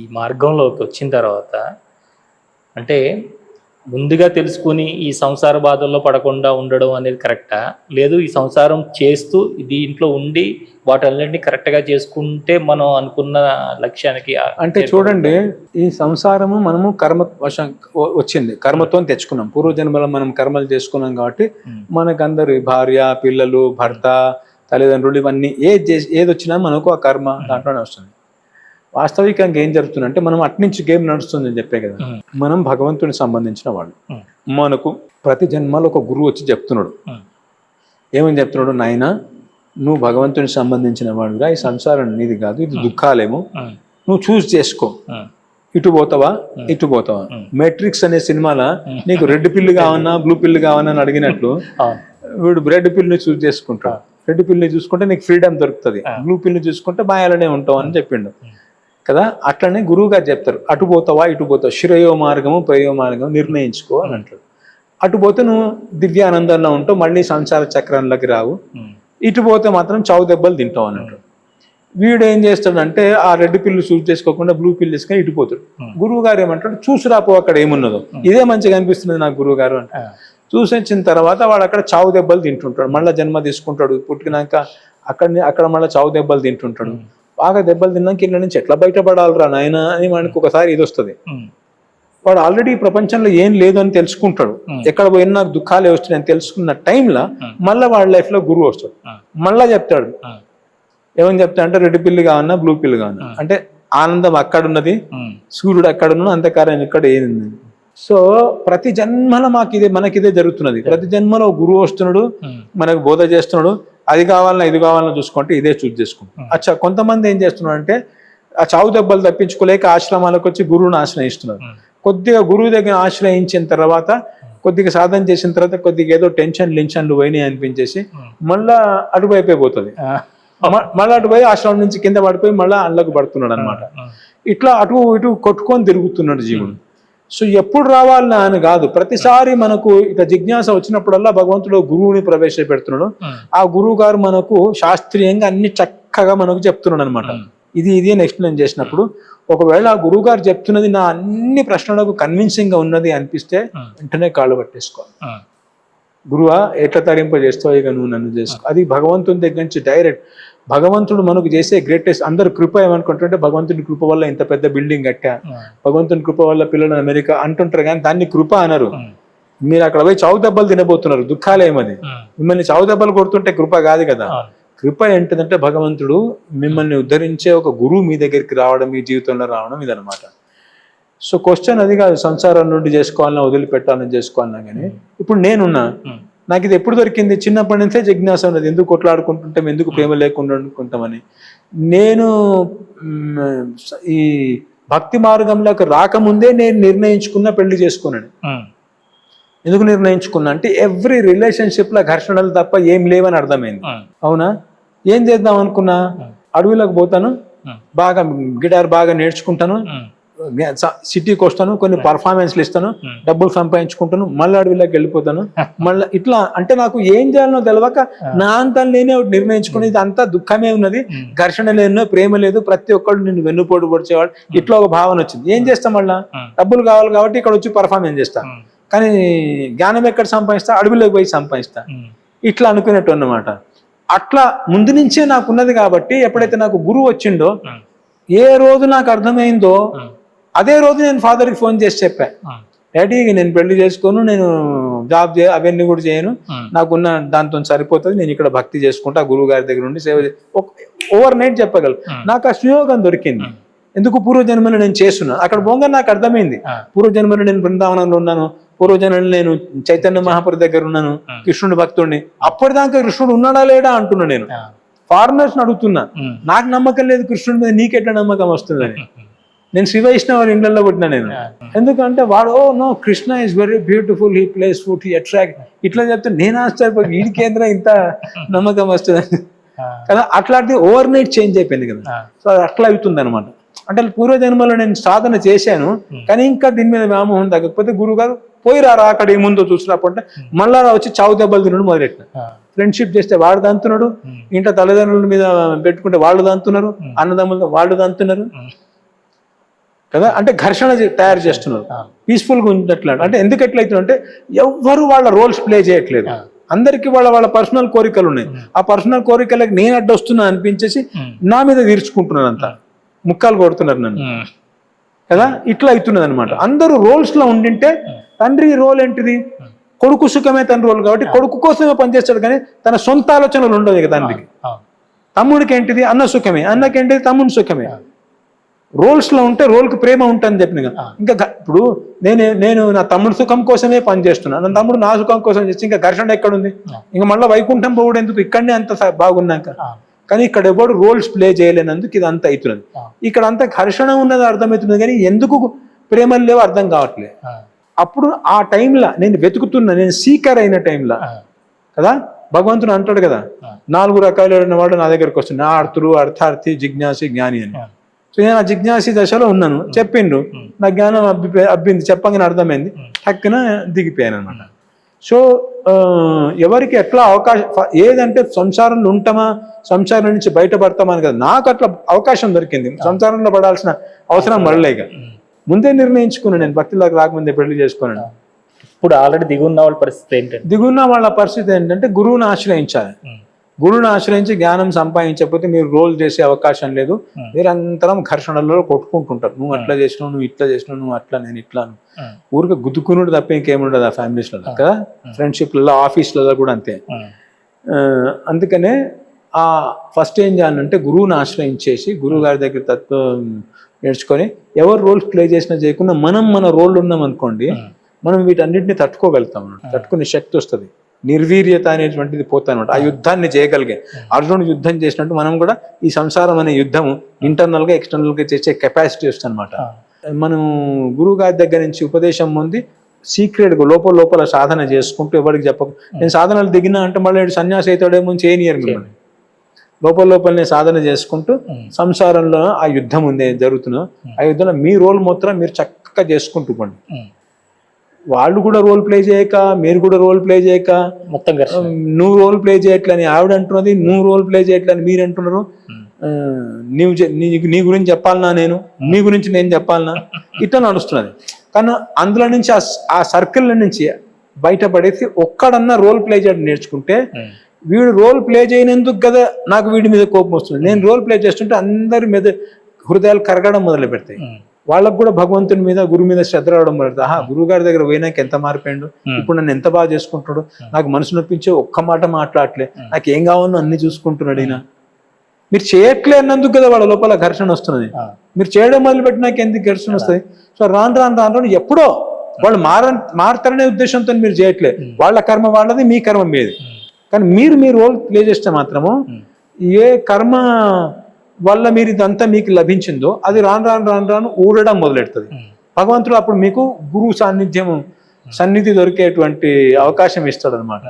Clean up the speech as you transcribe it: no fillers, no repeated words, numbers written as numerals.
ఈ మార్గంలోకి వచ్చిన తర్వాత అంటే ముందుగా తెలుసుకుని ఈ సంసార బాధల్లో పడకుండా ఉండడం అనేది కరెక్టా? లేదు ఈ సంసారం చేస్తూ దీంట్లో ఉండి వాటన్నిటిని కరెక్ట్‌గా చేసుకుంటే మనం అనుకున్న లక్ష్యానికి అంటే చూడండి, ఈ సంసారము మనము కర్మ వశం వచ్చింది, కర్మతో తెచ్చుకున్నాం. పూర్వజన్మలో మనం కర్మలు చేసుకున్నాం కాబట్టి మనకందరు భార్య, పిల్లలు, భర్త, తల్లిదండ్రులు ఇవన్నీ ఏది వచ్చినా మనకు ఆ కర్మ దాంట్లోనే వస్తుంది. వాస్తవికంగా ఏం జరుగుతుందంటే మనం అట్నుంచి గేమ్ నడుస్తుంది అని చెప్పే కదా. మనం భగవంతునికి సంబంధించిన వాళ్ళు. మనకు ప్రతి జన్మలో ఒక గురువు వచ్చి చెప్తున్నాడు. ఏమని చెప్తున్నాడు? నాయనా, నువ్వు భగవంతునికి సంబంధించిన వాడుగా, ఈ సంసారం నీది కాదు, ఇది దుఃఖాలేమో, నువ్వు చూస్ చేసుకో, ఇటు పోతావా ఇటు పోతావా. మెట్రిక్స్ అనే సినిమాలో నీకు రెడ్ పిల్లు కావన్నా బ్లూ పిల్లు కావన్నా అని అడిగినట్లు వీడు రెడ్ పిల్ని చూస్ చేసుకుంటాడు. రెడ్ పిల్ని చూసుకుంటే నీకు ఫ్రీడమ్ దొరుకుతుంది, బ్లూ పిల్ని చూసుకుంటే మాయాలనే ఉంటావు అని చెప్పిండు కదా. అట్లనే గురువు గారు చెప్తారు, అటు పోతావా ఇటు పోతావు, శ్రేయో మార్గము ప్రయో మార్గము నిర్ణయించుకో అని అంటాడు. అటు పోతే నువ్వు దివ్యానందంలో ఉంటావు, మళ్ళీ సంసార చక్రంలోకి రావు. ఇటు పోతే మాత్రం చావు దెబ్బలు తింటావు అని అంటాడు. వీడు ఏం చేస్తాడంటే ఆ రెడ్ పిల్లు చూస్ చేసుకోకుండా బ్లూ పిల్లు తీసుకొని ఇటు పోతాడు. గురువు గారు ఏమంటాడు, చూసిరాపో అక్కడ ఏమున్నదో, ఇదే మంచిగా అనిపిస్తుంది నాకు గురువు గారు అంటే. చూసి వచ్చిన తర్వాత వాడు అక్కడ చావు దెబ్బలు తింటుంటాడు, మళ్ళీ జన్మ తీసుకుంటాడు, పుట్టినాక అక్కడ మళ్ళీ చావు దెబ్బలు తింటుంటాడు. బాగా దెబ్బలు తిన్నాక ఇళ్ళ నుంచి ఎట్లా బయటపడాలరా నాయన అని మనకు ఒకసారి ఇది వస్తుంది. వాడు ఆల్రెడీ ప్రపంచంలో ఏం లేదు అని తెలుసుకుంటాడు, ఎక్కడ పోయినా నాకు దుఃఖాలే వస్తున్నాయని తెలుసుకున్న టైంలో మళ్ళీ వాడి లైఫ్లో గురువు వస్తాడు. మళ్ళా చెప్తాడు, ఏమని చెప్తా అంటే రెడ్ పిల్లు కావన్నా బ్లూ పిల్లు కావన్నా అంటే ఆనందం అక్కడున్నది, సూర్యుడు అక్కడున్నా, అంతకారం ఇక్కడ ఏంది. సో ప్రతి జన్మలో మనకిదే జరుగుతున్నది. ప్రతి జన్మలో గురువు వస్తున్నాడు, మనకు బోధ చేస్తున్నాడు. అది కావాలన్నా ఇది కావాలన్నా చూసుకుంటే ఇదే చూస్ చేసుకుంటాం. అచ్చా, కొంతమంది ఏం చేస్తున్నారు అంటే ఆ చావు దెబ్బలు తప్పించుకోలేక ఆశ్రమాలకు వచ్చి గురువుని ఆశ్రయిస్తున్నారు. కొద్దిగా గురువు దగ్గర ఆశ్రయించిన తర్వాత, కొద్దిగా సాధన చేసిన తర్వాత కొద్దిగా ఏదో టెన్షన్లు పోయినాయి అనిపించేసి మళ్ళా అటువైపే పోతుంది. మళ్ళీ అటుపోయి ఆశ్రమం నుంచి కింద పడిపోయి మళ్ళీ అల్లకు పడుతున్నాడు అనమాట. ఇట్లా అటు ఇటు కొట్టుకొని తిరుగుతున్నాడు జీవుడు. సో ఎప్పుడు రావాలని అని కాదు, ప్రతిసారి మనకు ఇట్లా జిజ్ఞాస వచ్చినప్పుడల్లా భగవంతుడు గురువుని ప్రవేశపెడుతున్నాడు. ఆ గురువు గారు మనకు శాస్త్రీయంగా అన్ని చక్కగా మనకు చెప్తున్నాడు అనమాట. ఇది అని ఎక్స్ప్లెయిన్ చేసినప్పుడు ఒకవేళ ఆ గురువు గారు చెప్తున్నది నా అన్ని ప్రశ్నలకు కన్విన్సింగ్ గా ఉన్నది అనిపిస్తే వెంటనే కాళ్ళు పట్టేసుకోవాలి. గురువా ఎట్లా తరింపజేస్తావు, ఇక నువ్వు నన్ను చేసుకో. అది భగవంతుని దగ్గర నుంచి డైరెక్ట్. భగవంతుడు మనకు చేసే గ్రేటెస్ట్. అందరు కృప ఏమనుకుంటుంటే భగవంతుని కృప వల్ల ఇంత పెద్ద బిల్డింగ్ కట్టా, భగవంతుని కృప వల్ల పిల్లలు అమెరికా అంటుంటారు, కానీ దాన్ని కృప అనరు. మీరు అక్కడ పోయి చావు దెబ్బలు తినబోతున్నారు, దుఃఖాలేమది. మిమ్మల్ని చావు దెబ్బలు కొడుతుంటే కృప కాదు కదా. కృప ఏంటిదంటే భగవంతుడు మిమ్మల్ని ఉద్ధరించే ఒక గురువు మీ దగ్గరికి రావడం, మీ జీవితంలో రావడం, ఇదనమాట. సో క్వశ్చన్ అది కాదు, సంసారం నుండి చేసుకోవాలన్నా వదిలిపెట్టాలని చేసుకోవాలన్నా. కానీ ఇప్పుడు నేనున్నా, నాకు ఇది ఎప్పుడు దొరికింది? చిన్నప్పటి నుంచే జిజ్ఞాస ఉన్నది, ఎందుకు కొట్లాడుకుంటుంటాం, ఎందుకు ప్రేమ లేకుండా అనుకుంటామని. నేను ఈ భక్తి మార్గంలోకి రాకముందే నేను నిర్ణయించుకున్న పెళ్లి చేసుకున్నాను. ఎందుకు నిర్ణయించుకున్నా అంటే ఎవ్రీ రిలేషన్షిప్ లో ఘర్షణలు తప్ప ఏం లేవని అర్థమైంది. అవునా? ఏం చేద్దాం అనుకున్నా, అడవిలోకి పోతాను, బాగా గిటార్ బాగా నేర్చుకుంటాను, సిటీకి వస్తాను, కొన్ని పర్ఫార్మెన్స్లు ఇస్తాను, డబ్బులు సంపాదించుకుంటాను, మళ్ళీ అడవిలోకి వెళ్ళిపోతాను. మళ్ళీ ఇట్లా అంటే నాకు ఏం చేయాలనో తెలియక నా అంతా నేనే నిర్ణయించుకుని ఇది అంతా దుఃఖమే ఉన్నది, ఘర్షణ లేనో ప్రేమ లేదు, ప్రతి ఒక్కళ్ళు నిన్ను వెన్నుపోటు పొడిచేవాడు, ఇట్లా ఒక భావన వచ్చింది. ఏం చేస్తాం? మళ్ళీ డబ్బులు కావాలి కాబట్టి ఇక్కడ వచ్చి పర్ఫార్మెన్స్ చేస్తా, కానీ జ్ఞానం ఎక్కడ సంపాదిస్తా? అడవిలోకి పోయి సంపాదిస్తా. ఇట్లా అనుకునేట్టు అన్నమాట. అట్లా ముందు నుంచే నాకున్నది కాబట్టి ఎప్పుడైతే నాకు గురువు వచ్చిండో, ఏ రోజు నాకు అర్థమైందో అదే రోజు నేను ఫాదర్కి ఫోన్ చేసి చెప్పా, డాడీ నేను పెళ్లి చేసుకోను, నేను జాబ్ అవన్నీ కూడా చేయను, నాకున్న దాంతో సరిపోతుంది, నేను ఇక్కడ భక్తి చేసుకుంటా, గురువు గారి దగ్గర నుండి సేవ ఓవర్ నైట్ చెప్పగలను. నాకు ఆ సుయోగం దొరికింది. ఎందుకు? పూర్వజన్మలో నేను చేస్తున్నాను. అక్కడ పోగా నాకు అర్థమైంది, పూర్వజన్మలో నేను బృందావనంలో ఉన్నాను, పూర్వజన్మలో నేను చైతన్య మహాప్రభు దగ్గర ఉన్నాను, కృష్ణుడి భక్తుడిని. అప్పటిదాకా కృష్ణుడు ఉన్నాడా లేడా అంటున్నా. నేను ఫారినర్స్ అడుగుతున్నా, నాకు నమ్మకం లేదు కృష్ణుడి మీద, నీకెట్లా నమ్మకం వస్తుందని. నేను శ్రీ వైష్ణవ ఇండ్లలో పుట్టినా నేను. ఎందుకంటే వాడు no Krishna is very beautiful, he place food, he attract, ఇట్లా చెప్తే నేను ఆశ్చర్యపోయి వీడి కేంద్రం ఇంత నమ్మకం వస్తుంది కదా. అట్లాంటిది ఓవర్ నైట్ చేంజ్ అయిపోయింది కదా. సో అది అట్లా అవుతుంది అనమాట. అంటే పూర్వజన్మలో నేను సాధన చేశాను, కానీ ఇంకా దీని మీద వ్యామోహం తగ్గకపోతే గురువు గారు పోయి రారా అక్కడ ఏముందో చూసినప్పుడు మళ్ళా వచ్చి చావు దెబ్బలు తినడం మొదలెట్టిన. ఫ్రెండ్షిప్ చేస్తే వాడు దంతున్నాడు, ఇంట్లో తల్లిదండ్రుల మీద పెట్టుకుంటే వాళ్ళు దంతున్నారు, అన్నదమ్ములతో వాళ్ళు దంతున్నారు. కదా. అంటే ఘర్షణ తయారు చేస్తున్నారు, పీస్ఫుల్గా ఉండట్లేదు. అంటే ఎందుకు ఎట్లయితుందంటే ఎవ్వరు వాళ్ళ రోల్స్ ప్లే చేయట్లేదు. అందరికి వాళ్ళ వాళ్ళ పర్సనల్ కోరికలు ఉన్నాయి. ఆ పర్సనల్ కోరికలకు నేను అడ్డొస్తున్నా అనిపించేసి నా మీద తీర్చుకుంటున్నారు, అంతా ముక్కలు కొడుతున్నారు నన్ను కదా. ఇట్లా అవుతున్నది అనమాట. అందరూ రోల్స్ లో ఉండింటే తండ్రి రోల్ ఏంటిది, కొడుకు సుఖమే తన రోల్ కాబట్టి కొడుకు కోసమే పనిచేస్తాడు, కానీ తన సొంత ఆలోచనలు ఉండదు ఇక తండ్రికి. తమ్ముడికి ఏంటిది అన్న సుఖమే, అన్నకి ఏంటిది తమ్ముడి సుఖమే. రోల్స్ లో ఉంటే రోల్కి ప్రేమ ఉంటుంది చెప్పిన. ఇంకా ఇప్పుడు నేను నా తమ్ముడు సుఖం కోసమే పనిచేస్తున్నాను, నా తమ్ముడు నా సుఖం కోసం చేస్తే ఇంకా ఘర్షణ ఎక్కడుంది? ఇంకా మళ్ళీ వైకుంఠం పోవడం ఎందుకు, ఇక్కడనే అంత బాగున్నాక. కానీ ఇక్కడ ఎవరు రోల్స్ ప్లే చేయలేనందుకు ఇది అంత అవుతున్నది. ఇక్కడ అంత ఘర్షణ ఉన్నది అర్థమవుతుంది, కానీ ఎందుకు ప్రేమలు లేవో అర్థం కావట్లేదు. అప్పుడు ఆ టైంలో నేను వెతుకుతున్నా, నేను సీకర్ అయిన టైంలో కదా భగవంతుడు అంటాడు కదా, 4 రకాలైన వాడు నా దగ్గరకు వస్తుంది, ఆర్తుడు, అర్థార్థి, జిజ్ఞాసి, జ్ఞాని అని. సో నేను ఆ జిజ్ఞాసి దశలో ఉన్నాను, చెప్పిండు, నా జ్ఞానం అబ్బింది, చెప్పగానే అర్థమైంది, టక్కున దిగిపోయాను అనమాట. సో ఎవరికి ఎట్లా అవకాశం, ఏదంటే సంసారంలో ఉంటామా, సంసారం నుంచి బయటపడతామా అని కదా. నాకు అట్లా అవకాశం దొరికింది, సంసారంలో పడాల్సిన అవసరం మరలేక ముందే నిర్ణయించుకున్నాను. నేను భక్తిలోకి రాకముందే పెళ్లి చేసుకున్నాను. ఇప్పుడు ఆల్రెడీ దిగున్న వాళ్ళ పరిస్థితి ఏంటంటే, దిగున్న వాళ్ళ పరిస్థితి ఏంటంటే గురువుని ఆశ్రయించాలి. గురువుని ఆశ్రయించి జ్ఞానం సంపాదించకపోతే మీరు రోల్ చేసే అవకాశం లేదు. నిరంతరం ఘర్షణలో కొట్టుకుంటుంటారు, నువ్వు అట్లా చేసినావు, నువ్వు ఇట్లా చేసినావు, నువ్వు అట్లా, నేను ఇట్లా. ఊరికి గుద్దుకునుడు తప్ప ఇంకేముండదు ఆ ఫ్యామిలీస్లలో కదా, ఫ్రెండ్షిప్లలో, ఆఫీస్లలో కూడా అంతే. అందుకనే ఆ ఫస్ట్ ఏం చేయాలంటే గురువుని ఆశ్రయించేసి గురువు గారి దగ్గర తత్వం నేర్చుకొని, ఎవరు రోల్స్ ప్లే చేసినా చేయకుండా మన రోల్ ఉన్నాం అనుకోండి, మనం వీటన్నిటిని తట్టుకోగలుగుతాం, తట్టుకునే శక్తి వస్తుంది, నిర్వీర్యత అనేటువంటిది పోతానమాట. ఆ యుద్ధాన్ని చేయగలిగే అర్జునుడు యుద్ధం చేసినట్టు మనం కూడా ఈ సంసారం అనే యుద్ధం ఇంటర్నల్ గా ఎక్స్టర్నల్ గా చేసే కెపాసిటీ వస్తుంది అనమాట. మనం గురువు గారి దగ్గర నుంచి ఉపదేశం పొంది సీక్రెట్ గా లోపల సాధన చేసుకుంటూ ఎవరికి చెప్పక, నేను సాధనలు దిగినా అంటే మళ్ళీ సన్యాసి అవుతాడేమో చేయనియరు మిమ్మల్ని. లోపలనే సాధన చేసుకుంటూ సంసారంలో ఆ యుద్ధం ఉంది జరుగుతున్నా, ఆ యుద్ధంలో మీ రోల్ మాత్రం మీరు చక్కగా చేసుకుంటూ పోండి. వాళ్ళు కూడా రోల్ ప్లే చేయక, మీరు కూడా రోల్ ప్లే చేయక, మొత్తం నువ్వు రోల్ ప్లే చేయట్లని ఆవిడ అంటున్నది, నువ్వు రోల్ ప్లే చేయట్లని మీరు అంటున్నారు. నీ గురించి చెప్పాలనా, నేను నీ గురించి నేను చెప్పాలనా, ఇట్లా నడుస్తున్నది. కానీ అందులో నుంచి ఆ సర్కిల్ నుంచి బయటపడేసి ఒక్కడన్నా రోల్ ప్లే చేయడం నేర్చుకుంటే, వీడు రోల్ ప్లే చేయనందుకు కదా నాకు వీడి మీద కోపం వస్తుంది, నేను రోల్ ప్లే చేస్తుంటే అందరి మీద హృదయాలు కరగడం మొదలు పెడతాయి. వాళ్ళకు కూడా భగవంతుని మీద, గురువు మీద శ్రద్ధ రావడం మొదలెడతాయి. గురువు గారి దగ్గర పోయినాక ఎంత మారిపోయాడు, ఇప్పుడు నన్ను ఎంత బాగా చేసుకుంటాడు, నాకు మనసు నొప్పించే ఒక్క మాట మాట్లాడలే, నాకు ఏం కావాలో అన్ని చూసుకుంటున్నాడు ఈయన. మీరు చేయట్లే అన్నందుకు కదా వాళ్ళ లోపల ఘర్షణ వస్తున్నది. మీరు చేయడం మొదలుపెట్టినాక ఎందుకు ఘర్షణ వస్తుంది? సో రాను ఎప్పుడో వాళ్ళు మారతారనే ఉద్దేశంతో మీరు చేయట్లేదు. వాళ్ళ కర్మ వాళ్ళది, మీ కర్మ మీది. కానీ మీరు మీ రోల్ ప్లే చేస్తే మాత్రము ఏ కర్మ వల్ల మీరు ఇదంతా మీకు లభించిందో అది రాను ఊడడం మొదలెడుతుంది. భగవంతుడు అప్పుడు మీకు గురువు సన్నిధి దొరికేటువంటి అవకాశం ఇస్తాడు అనమాట.